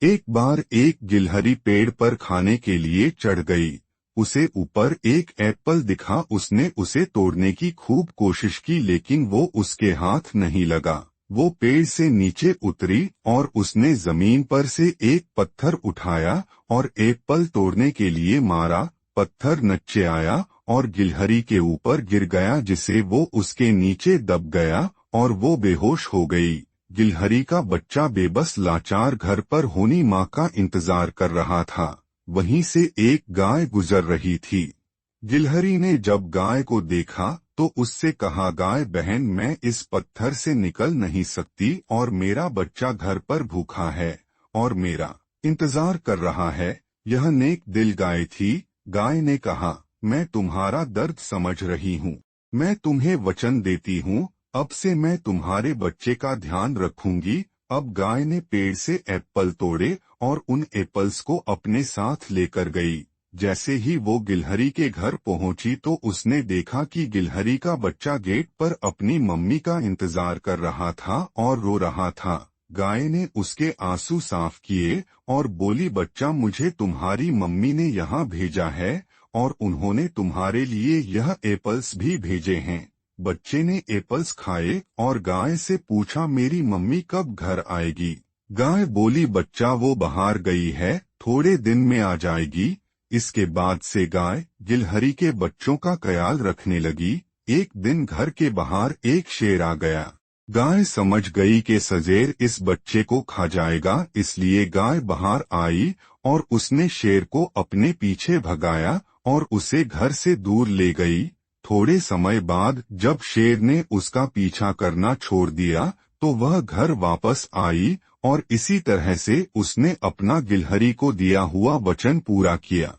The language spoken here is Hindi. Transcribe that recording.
एक बार एक गिलहरी पेड़ पर खाने के लिए चढ़ गई। उसे ऊपर एक एप्पल दिखा। उसने उसे तोड़ने की खूब कोशिश की, लेकिन वो उसके हाथ नहीं लगा। वो पेड़ से नीचे उतरी और उसने जमीन पर से एक पत्थर उठाया और एप्पल तोड़ने के लिए मारा। पत्थर नीचे आया और गिलहरी के ऊपर गिर गया, जिसे वो उसके नीचे दब गया और वो बेहोश हो गई। गिलहरी का बच्चा बेबस लाचार घर पर होनी माँ का इंतजार कर रहा था। वहीं से एक गाय गुजर रही थी। गिलहरी ने जब गाय को देखा तो उससे कहा, गाय बहन, मैं इस पत्थर से निकल नहीं सकती और मेरा बच्चा घर पर भूखा है और मेरा इंतजार कर रहा है। यह नेक दिल गाय थी। गाय ने कहा, मैं तुम्हारा दर्द समझ रही हूँ। मैं तुम्हें वचन देती हूँ, अब से मैं तुम्हारे बच्चे का ध्यान रखूंगी। अब गाय ने पेड़ से एप्पल तोड़े और उन एप्पल्स को अपने साथ लेकर गई। जैसे ही वो गिलहरी के घर पहुंची तो उसने देखा कि गिलहरी का बच्चा गेट पर अपनी मम्मी का इंतजार कर रहा था और रो रहा था। गाय ने उसके आंसू साफ किए और बोली, बच्चा, मुझे तुम्हारी मम्मी ने यहाँ भेजा है और उन्होंने तुम्हारे लिए यह एप्पल्स भी भेजे हैं। बच्चे ने एप्पल्स खाए और गाय से पूछा, मेरी मम्मी कब घर आएगी? गाय बोली, बच्चा, वो बाहर गई है, थोड़े दिन में आ जाएगी। इसके बाद से गाय गिलहरी के बच्चों का ख्याल रखने लगी। एक दिन घर के बाहर एक शेर आ गया। गाय समझ गई कि सजेर इस बच्चे को खा जाएगा, इसलिए गाय बाहर आई और उसने शेर को अपने पीछे भगाया और उसे घर से दूर ले गई। थोड़े समय बाद जब शेर ने उसका पीछा करना छोड़ दिया तो वह घर वापस आई और इसी तरह से उसने अपना गिलहरी को दिया हुआ वचन पूरा किया।